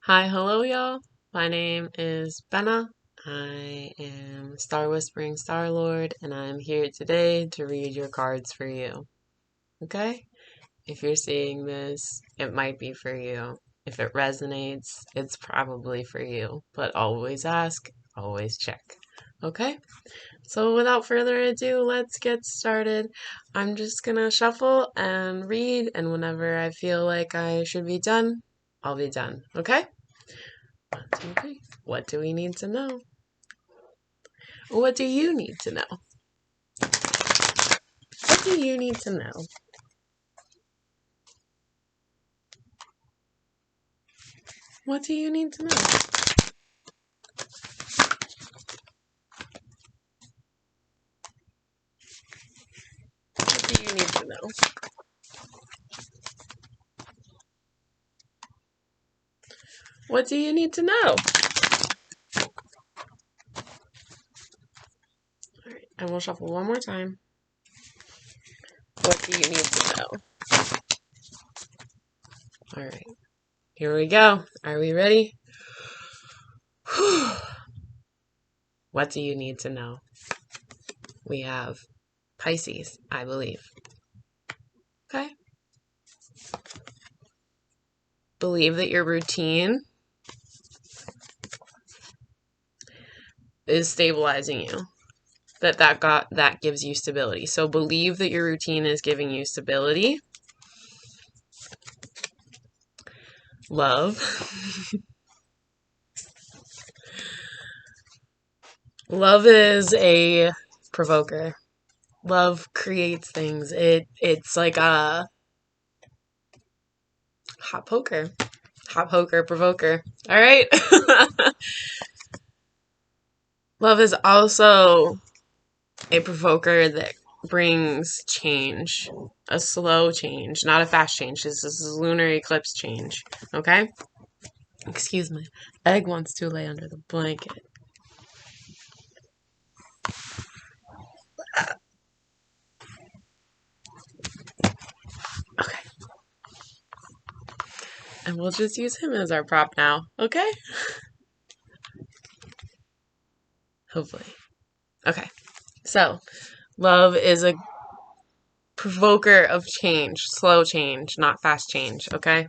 Hi, hello, y'all. My name is Benna. I am Star Whispering Star Lord, and I'm here today to read your cards for you. Okay? If you're seeing this, it might be for you. If it resonates, it's probably for you. But always ask, always check. Okay? So without further ado, let's get started. I'm just gonna shuffle and read, and whenever I feel like I should be done, I'll be done. Okay? 1, 2, 3. What do we need to know? What do you need to know? What do you need to know? What do you need to know? What do you need to know? What do you need to know? All right, and we'll shuffle one more time. What do you need to know? All right, here we go. Are we ready? What do you need to know? We have Pisces, I believe. Okay. Believe that your routine is stabilizing you. That gives you stability. So believe that your routine is giving you stability. Love. Love is a provoker. Love creates things. It's like a hot poker. Hot poker provoker. All right. Love is also a provoker that brings change. A slow change, not a fast change. This is lunar eclipse change. Okay? Excuse me. Egg wants to lay under the blanket. Okay. And we'll just use him as our prop now. Okay? Hopefully. Okay. So, love is a provoker of change, slow change, not fast change, okay?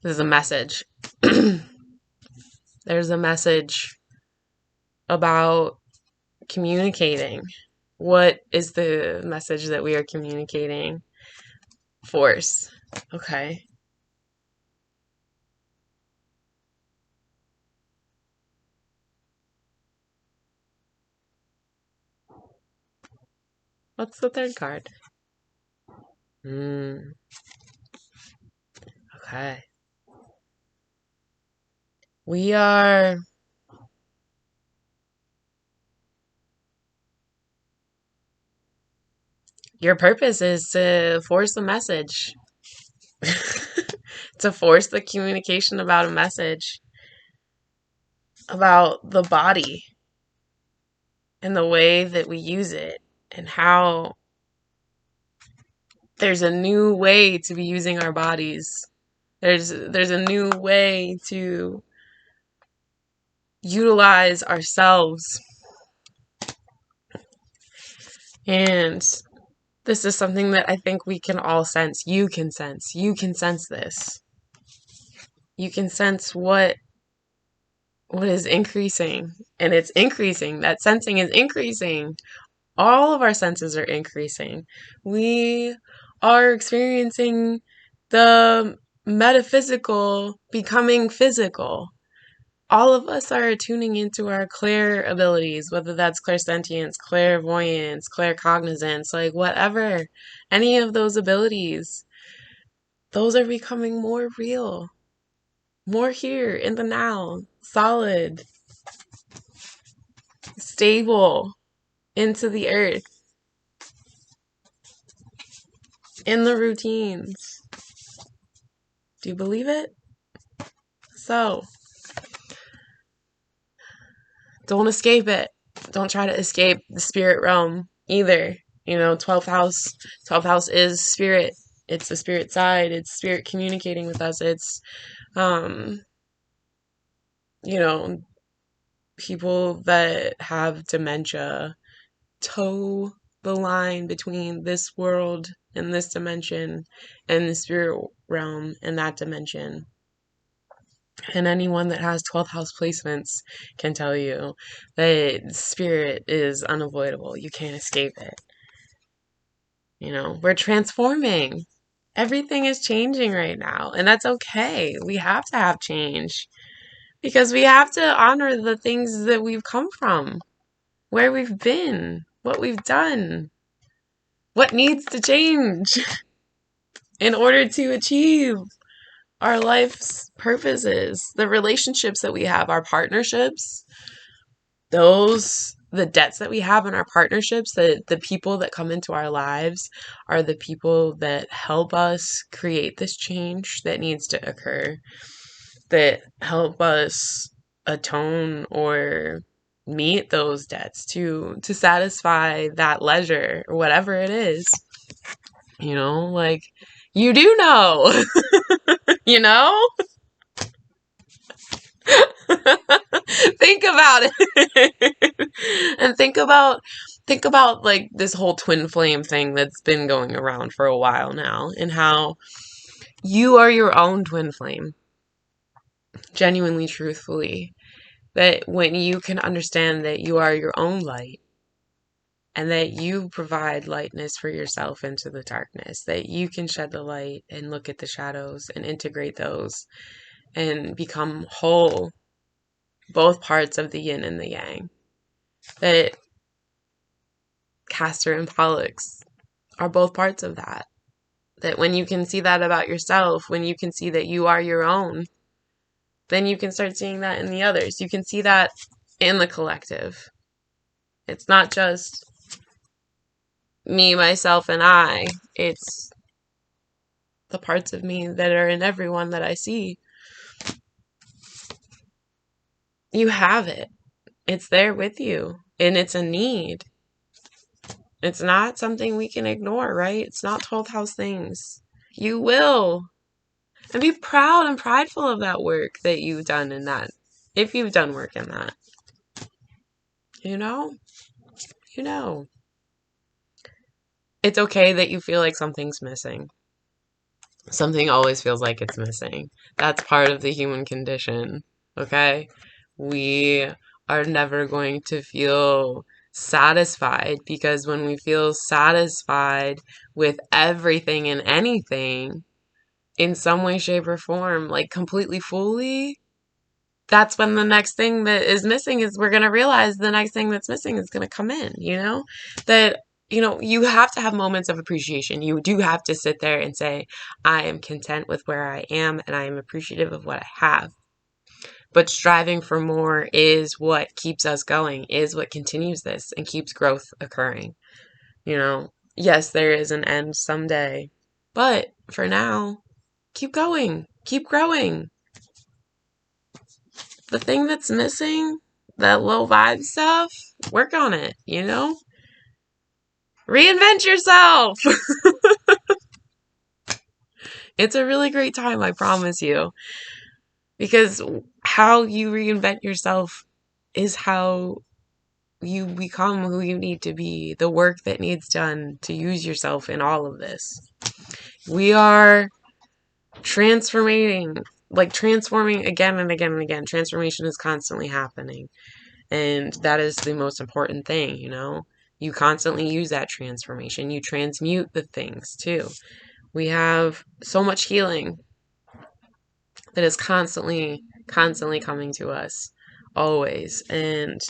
This is a message. There's a message about communicating. What is the message that we are communicating? Force. Okay. What's the third card? Okay. We are Your purpose is to force a message. To force the communication about a message about the body and the way that we use it and how there's a new way to be using our bodies. There's a new way to utilize ourselves. And this is something that I think we can all sense. You can sense. You can sense this. You can sense what is increasing. And it's increasing. That sensing is increasing. All of our senses are increasing. We are experiencing the metaphysical becoming physical. All of us are tuning into our clair abilities, whether that's clairsentience, clairvoyance, claircognizance, like whatever. Any of those abilities, those are becoming more real, more here in the now, solid, stable, into the earth, in the routines. Do you believe it? So, don't escape it. Don't try to escape the spirit realm either. 12th house is spirit It's the spirit side. It's spirit communicating with us. It's, you know, people that have dementia toe the line between this world and this dimension and the spirit realm and that dimension. And anyone that has 12th house placements can tell you that spirit is unavoidable. You can't escape it. We're transforming. Everything is changing right now, and that's okay. We have to have change because we have to honor the things that we've come from, where we've been, what we've done, what needs to change in order to achieve our life's purposes, the relationships that we have, our partnerships, the debts that we have in our partnerships, the people that come into our lives are the people that help us create this change that needs to occur, that help us atone or meet those debts to satisfy that leisure or whatever it is. Like you do know. you know think about it. And think about like this whole twin flame thing that's been going around for a while now, and how you are your own twin flame, genuinely, truthfully. That when you can understand that you are your own light, and that you provide lightness for yourself into the darkness, that you can shed the light and look at the shadows and integrate those and become whole, both parts of the yin and the yang. That Castor and Pollux are both parts of that. That when you can see that about yourself, when you can see that you are your own, then you can start seeing that in the others. You can see that in the collective. It's not just me, myself, and I. It's the parts of me that are in everyone that I see. You have it. It's there with you. And it's a need. It's not something we can ignore, right? It's not 12th house things. You will. And be proud and prideful of that work that you've done in that. If you've done work in that. You know? It's okay that you feel like something's missing. Something always feels like it's missing. That's part of the human condition. Okay? We are never going to feel satisfied, because when we feel satisfied with everything and anything in some way, shape, or form, like completely fully, that's when the next thing that is missing is we're going to realize the next thing that's missing is going to come in, that you have to have moments of appreciation. You do have to sit there and say, I am content with where I am and I am appreciative of what I have. But striving for more is what keeps us going, is what continues this and keeps growth occurring. Yes, there is an end someday, but for now, keep going, keep growing. The thing that's missing, that low vibe stuff, work on it, Reinvent yourself. It's a really great time, I promise you. Because how you reinvent yourself is how you become who you need to be, the work that needs done to use yourself in all of this. We are transforming again and again and again. Transformation is constantly happening. And that is the most important thing, You constantly use that transformation. You transmute the things too. We have so much healing that is constantly coming to us, always. And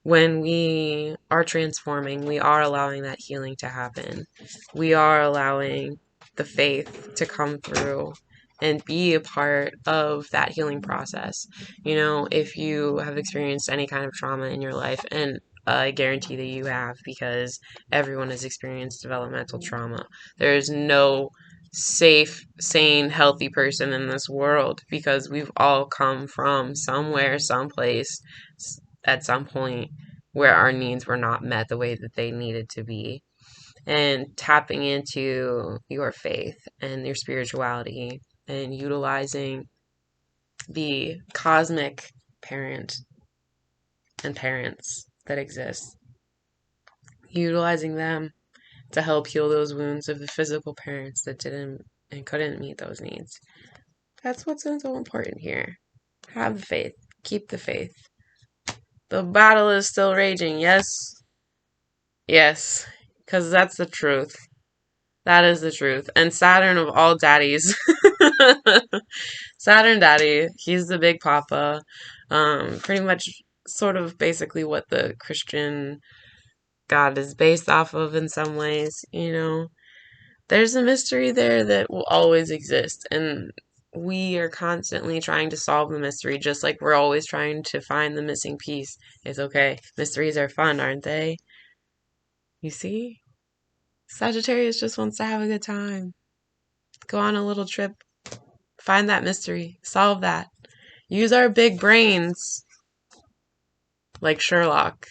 when we are transforming, we are allowing that healing to happen. We are allowing the faith to come through and be a part of that healing process. If you have experienced any kind of trauma in your life, and I guarantee that you have, because everyone has experienced developmental trauma. There is no safe, sane, healthy person in this world, because we've all come from somewhere, someplace, at some point, where our needs were not met the way that they needed to be. and tapping into your faith and your spirituality and utilizing the cosmic parent and parents that exist, utilizing them to help heal those wounds of the physical parents that didn't and couldn't meet those needs. That's what's so important here. Have the faith. Keep the faith. The battle is still raging, yes? Yes, because that's the truth. That is the truth. And Saturn of all daddies. Saturn daddy, he's the big papa. Pretty much sort of basically what the Christian God is based off of in some ways, you know. There's a mystery there that will always exist, and we are constantly trying to solve the mystery, just like we're always trying to find the missing piece. It's okay. Mysteries are fun, aren't they? You see? Sagittarius just wants to have a good time. Go on a little trip. Find that mystery. Solve that. Use our big brains. Like Sherlock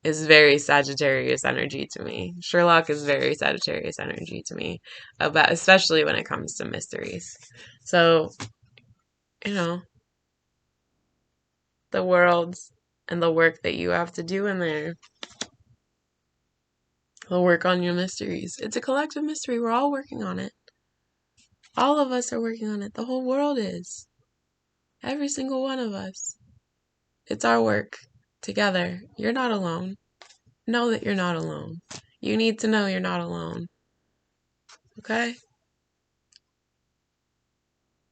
is very Sagittarius energy to me. Sherlock is very Sagittarius energy to me, about especially when it comes to mysteries. So, you know, the world and the work that you have to do in there. We'll work on your mysteries. It's a collective mystery. We're all working on it. All of us are working on it. The whole world is. Every single one of us. It's our work. Together. You're not alone. Know that you're not alone. You need to know you're not alone. Okay?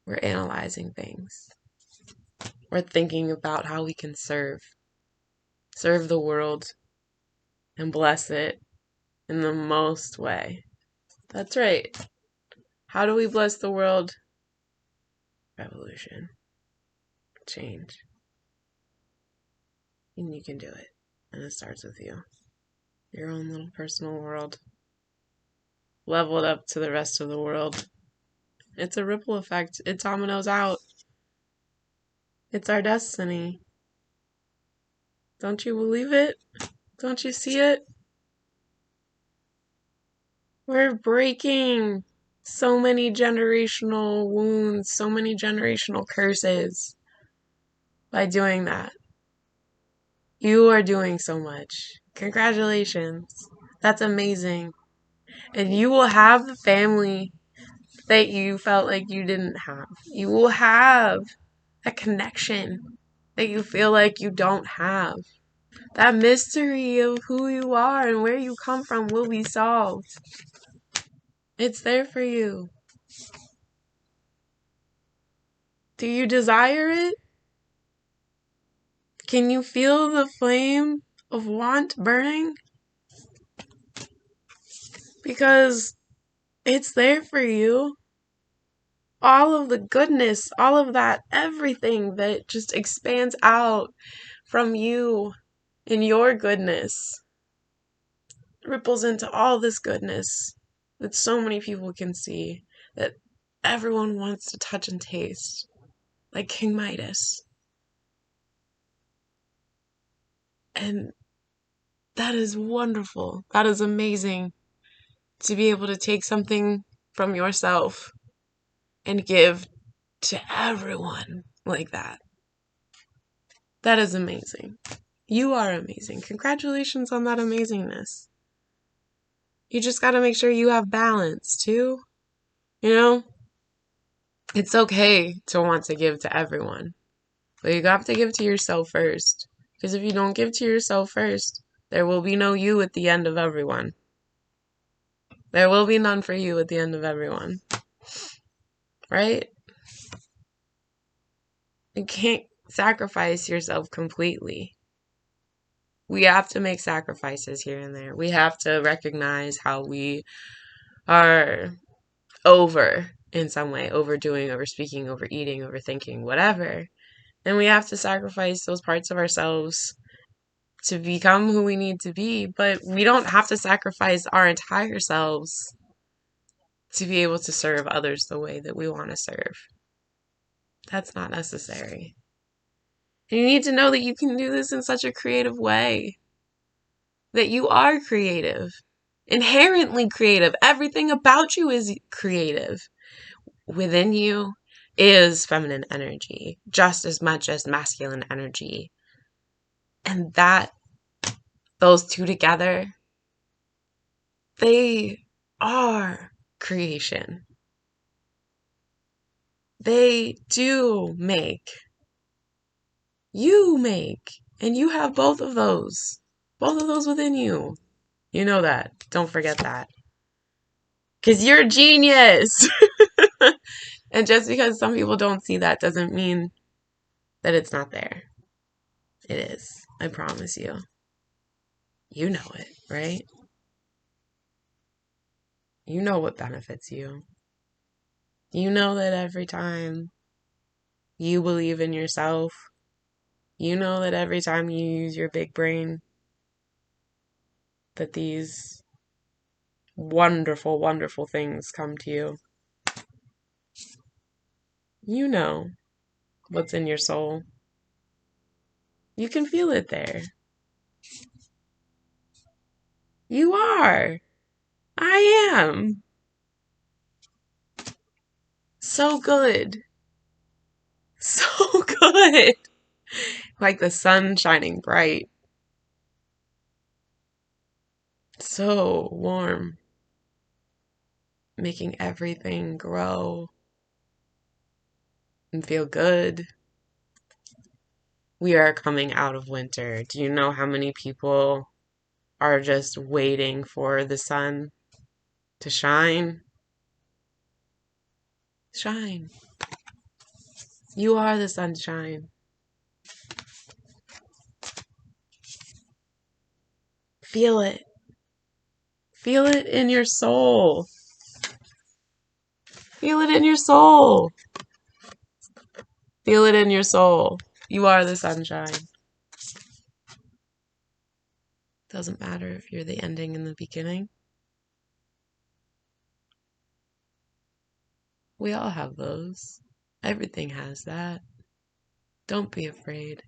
We're analyzing things. We're thinking about how we can serve the world and bless it in the most way. That's right. How do we bless the world? Revolution. Change. And you can do it. And it starts with you. Your own little personal world. Leveled up to the rest of the world. It's a ripple effect. It dominoes out. It's our destiny. Don't you believe it? Don't you see it? We're breaking so many generational wounds, so many generational curses by doing that. You are doing so much. Congratulations. That's amazing. And you will have the family that you felt like you didn't have. You will have a connection that you feel like you don't have. That mystery of who you are and where you come from will be solved. It's there for you. Do you desire it? Can you feel the flame of want burning? Because it's there for you. All of the goodness, all of that, everything that just expands out from you and your goodness ripples into all this goodness that so many people can see, that everyone wants to touch and taste, like King Midas. And that is wonderful. That is amazing to be able to take something from yourself and give to everyone like that. That is amazing. You are amazing. Congratulations on that amazingness. You just got to make sure you have balance too. You know, it's okay to want to give to everyone, but you got to give to yourself first. Because if you don't give to yourself first, there will be no you at the end of everyone. There will be none for you at the end of everyone. Right? You can't sacrifice yourself completely. We have to make sacrifices here and there. We have to recognize how we are over in some way, overdoing, overspeaking, overeating, overthinking, whatever. And we have to sacrifice those parts of ourselves to become who we need to be. But we don't have to sacrifice our entire selves to be able to serve others the way that we want to serve. That's not necessary. And you need to know that you can do this in such a creative way. That you are creative. inherently creative. Everything about you is creative. Within you is feminine energy just as much as masculine energy. And those two together, they are creation. They do make. You make. And you have both of those. Both of those within you. You know that. Don't forget that. Because you're a genius. And just because some people don't see that doesn't mean that it's not there. It is. I promise you. You know it, right? You know what benefits you. You know that every time you believe in yourself, you know that every time you use your big brain, that these wonderful, wonderful things come to you. You know what's in your soul. You can feel it there. You are. I am. So good. So good. Like the sun shining bright. So warm. Making everything grow and feel good. We are coming out of winter. Do you know how many people are just waiting for the sun to shine? Shine. You are the sunshine. Feel it. Feel it in your soul. Feel it in your soul. Feel it in your soul. You are the sunshine. Doesn't matter if you're the ending and the beginning. We all have those. Everything has that. Don't be afraid.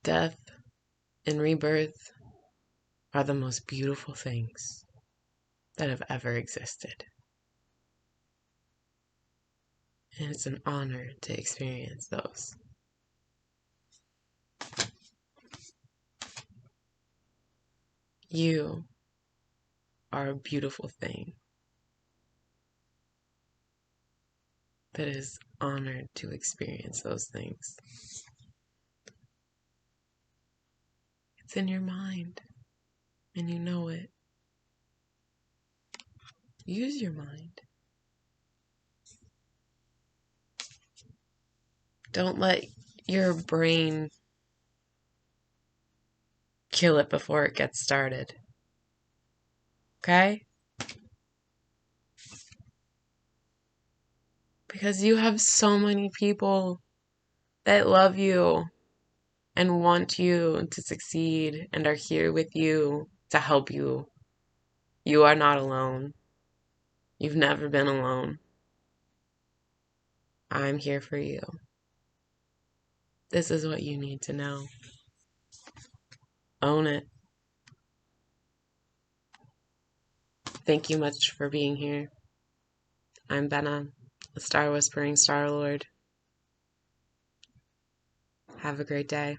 Death and rebirth are the most beautiful things that have ever existed. And it's an honor to experience those. You are a beautiful thing that is honored to experience those things. It's in your mind, and you know it. Use your mind. Don't let your brain kill it before it gets started. Okay? Because you have so many people that love you and want you to succeed and are here with you to help you. You are not alone. You've never been alone. I'm here for you. This is what you need to know. Own it. Thank you much for being here. I'm Benna, the Star Whispering Star Lord. Have a great day.